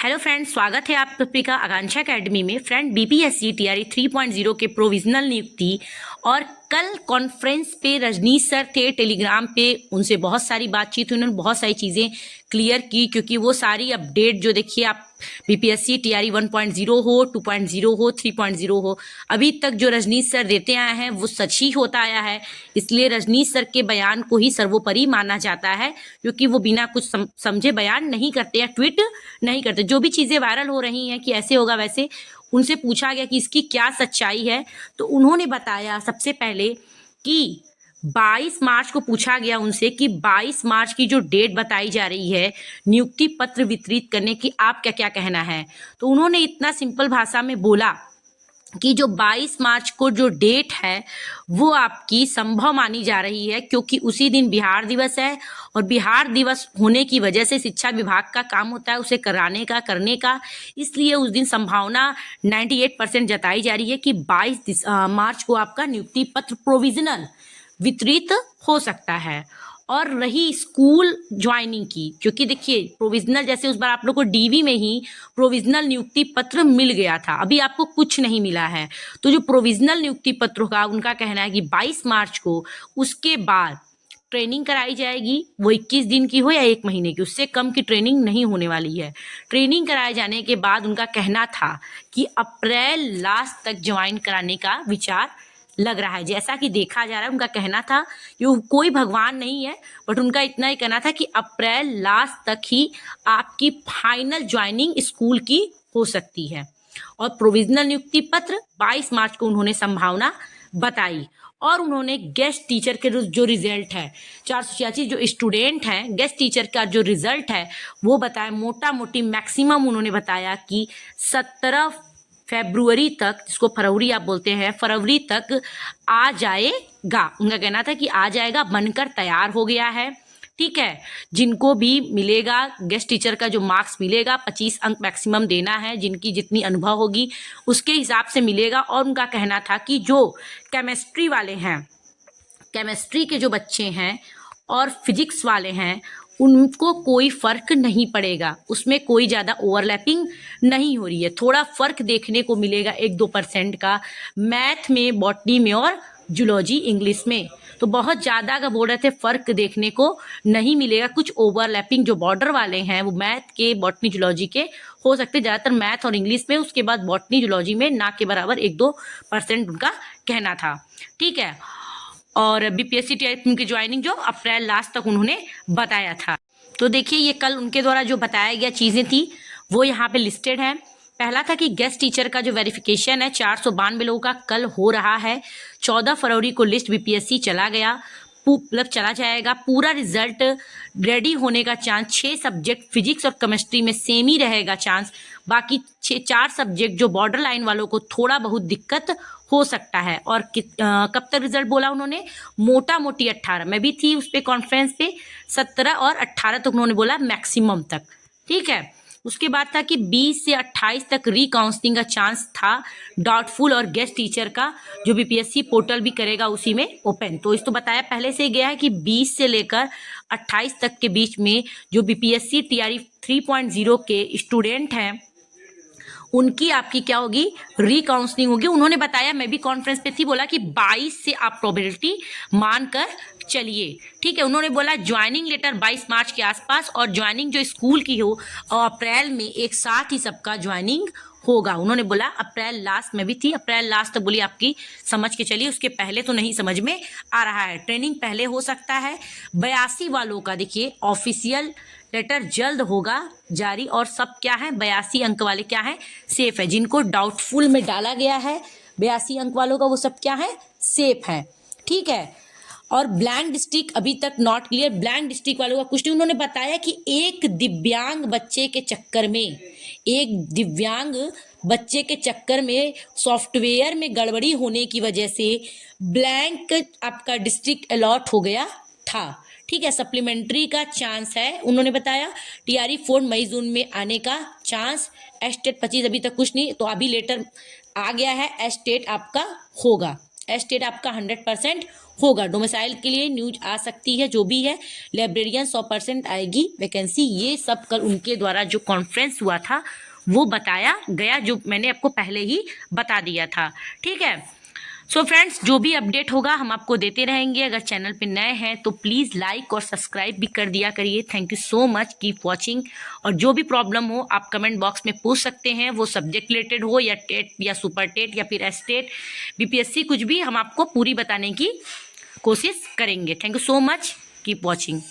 Hello friends, स्वागत है आप सभी का आकांक्षा एकेडमी में। फ्रेंड, बीपीएससी टीआरई 3.0 के प्रोविजनल नियुक्ति और कल कॉन्फ्रेंस पे रजनीश सर थे टेलीग्राम पे, उनसे बहुत सारी बातचीत हुई, उन्होंने बहुत सारी चीज़ें क्लियर की क्योंकि वो सारी अपडेट जो देखिए आप बीपीएससी टीआरई 1.0 हो, 2.0 हो, 3.0 हो, अभी तक जो रजनीश सर देते आए हैं वो सच ही होता आया है। इसलिए रजनीश सर के बयान को ही सर्वोपरि माना जाता है क्योंकि वो बिना कुछ समझे बयान नहीं करते या ट्वीट नहीं करते। जो भी चीज़ें वायरल हो रही हैं कि ऐसे होगा वैसे, उनसे पूछा गया कि इसकी क्या सच्चाई है, तो उन्होंने बताया सबसे पहले कि 22 मार्च को पूछा गया उनसे कि 22 मार्च की जो डेट बताई जा रही है नियुक्ति पत्र वितरित करने की, आप क्या क्या कहना है। तो उन्होंने इतना सिंपल भाषा में बोला कि जो 22 मार्च को जो डेट है वो आपकी संभव मानी जा रही है क्योंकि उसी दिन बिहार दिवस है और बिहार दिवस होने की वजह से शिक्षा विभाग का काम होता है उसे करने का, इसलिए उस दिन संभावना 98% जताई जा रही है कि 22 मार्च को आपका नियुक्ति पत्र प्रोविजनल वितरित हो सकता है। और रही स्कूल ज्वाइनिंग की, क्योंकि देखिए प्रोविजनल जैसे उस बार आप लोग को डीवी में ही प्रोविजनल नियुक्ति पत्र मिल गया था, अभी आपको कुछ नहीं मिला है। तो जो प्रोविजनल नियुक्ति पत्र का उनका कहना है कि 22 मार्च को उसके बाद ट्रेनिंग कराई जाएगी, वो 21 दिन की हो या 1 महीने की, उससे कम की ट्रेनिंग नहीं होने वाली है। ट्रेनिंग कराए जाने के बाद उनका कहना था कि अप्रैल लास्ट तक ज्वाइन कराने का विचार लग रहा है। जैसा कि देखा जा रहा है, उनका कहना था कि वो कोई भगवान नहीं है, बट उनका इतना ही कहना था कि अप्रैल लास्ट तक ही आपकी फाइनल ज्वाइनिंग स्कूल की हो सकती है। और प्रोविजनल नियुक्ति पत्र 22 मार्च को उन्होंने संभावना बताई। और उन्होंने गेस्ट टीचर के जो रिजल्ट है, 486 जो स्टूडेंट हैं, गेस्ट टीचर का जो रिजल्ट है वो बताया, मोटा मोटी मैक्सिमम उन्होंने बताया कि 17 फरवरी तक, जिसको फरवरी आप बोलते हैं, फरवरी तक आ जाएगा। उनका कहना था कि आ जाएगा, बनकर तैयार हो गया है। ठीक है, जिनको भी मिलेगा गेस्ट टीचर का जो मार्क्स मिलेगा 25 अंक मैक्सिमम देना है, जिनकी जितनी अनुभव होगी उसके हिसाब से मिलेगा। और उनका कहना था कि जो केमिस्ट्री वाले हैं, केमिस्ट्री के जो बच्चे हैं और फिजिक्स वाले हैं, उनको कोई फ़र्क नहीं पड़ेगा, उसमें कोई ज़्यादा ओवरलैपिंग नहीं हो रही है। थोड़ा फ़र्क देखने को मिलेगा 1-2% का मैथ में, बॉटनी में और जूलॉजी इंग्लिश में, तो बहुत ज़्यादा का बोल रहे थे फ़र्क देखने को नहीं मिलेगा। कुछ ओवरलैपिंग जो बॉर्डर वाले हैं वो मैथ के, बॉटनी, जूलॉजी के हो सकते, ज़्यादातर मैथ और इंग्लिश में, उसके बाद बॉटनी जूलॉजी में ना के बराबर 1-2% उनका कहना था। ठीक है, और बीपीएससी टीआरई की ज्वाइनिंग जो अप्रैल लास्ट तक उन्होंने बताया था। तो देखिए ये कल उनके द्वारा जो बताया गया चीज़ें थी वो यहाँ पे लिस्टेड है। पहला था कि गेस्ट टीचर का जो वेरिफिकेशन है 492 लोगों का कल हो रहा है। 14 फरवरी को लिस्ट बीपीएससी चला जाएगा। पूरा रिजल्ट रेडी होने का चांस 6 सब्जेक्ट फिजिक्स और केमिस्ट्री में सेम ही रहेगा चांस, बाकी 4 सब्जेक्ट जो बॉर्डर लाइन वालों को थोड़ा बहुत दिक्कत हो सकता है। और कब तक रिजल्ट बोला उन्होंने, मोटा मोटी 18, मैं भी थी उस पर कॉन्फ्रेंस पे, 17 और 18 तक उन्होंने बोला मैक्सिमम तक। ठीक है, उसके बाद था कि 20 से 28 तक रीकाउंसलिंग का चांस था डाउटफुल, और गेस्ट टीचर का जो बीपीएससी पोर्टल भी करेगा उसी में ओपन। तो इस तो बताया पहले से गया है कि 20 से लेकर 28 तक के बीच में जो बीपीएससी टीआरई 3.0 के स्टूडेंट हैं उनकी आपकी क्या होगी, रीकाउंसलिंग होगी। उन्होंने बताया, मैं भी कॉन्फ्रेंस पे थी, बोला कि 22 से आप प्रोबेबिलिटी मानकर चलिए। ठीक है, उन्होंने बोला ज्वाइनिंग लेटर 22 मार्च के आसपास और ज्वाइनिंग जो स्कूल की हो और अप्रैल में एक साथ ही सबका ज्वाइनिंग होगा। उन्होंने बोला अप्रैल लास्ट में भी थी, अप्रैल लास्ट तो बोली आपकी समझ के चलिए, उसके पहले तो नहीं समझ में आ रहा है। ट्रेनिंग पहले हो सकता है। 82 वालों का देखिए ऑफिशियल लेटर जल्द होगा जारी, और सब क्या है 82 अंक वाले क्या है, सेफ है। जिनको डाउटफुल में डाला गया है 82 अंक वालों का, वो सब क्या है, सेफ है। ठीक है, और ब्लैंक डिस्ट्रिक्ट अभी तक नॉट क्लियर, ब्लैंक डिस्ट्रिक्ट वालों का कुछ नहीं। उन्होंने बताया कि एक दिव्यांग बच्चे के चक्कर में सॉफ्टवेयर में गड़बड़ी होने की वजह से ब्लैंक आपका डिस्ट्रिक्ट अलॉट हो गया था। ठीक है, सप्लीमेंट्री का चांस है, उन्होंने बताया। टीआरई 4 मई जून में आने का चांस, एस्टेट 25 अभी तक कुछ नहीं, तो अभी लेटर आ गया है, एस्टेट आपका होगा। एस्टेट आपका 100% होगा। डोमिसाइल के लिए न्यूज आ सकती है, जो भी है। लाइब्रेरियन 100% आएगी वैकेंसी। ये सब कल उनके द्वारा जो कॉन्फ्रेंस हुआ था वो बताया गया, जो मैंने आपको पहले ही बता दिया था। ठीक है। सो फ्रेंड्स, जो भी अपडेट होगा हम आपको देते रहेंगे। अगर चैनल पे नए हैं तो प्लीज़ लाइक और सब्सक्राइब भी कर दिया करिए। Thank you so much, keep watching. और जो भी प्रॉब्लम हो आप कमेंट बॉक्स में पूछ सकते हैं, वो सब्जेक्ट रिलेटेड हो या टेट या सुपर टेट या फिर एस्टेट, बीपीएससी, कुछ भी हम आपको पूरी बताने की कोशिश करेंगे। Thank you so much, keep watching.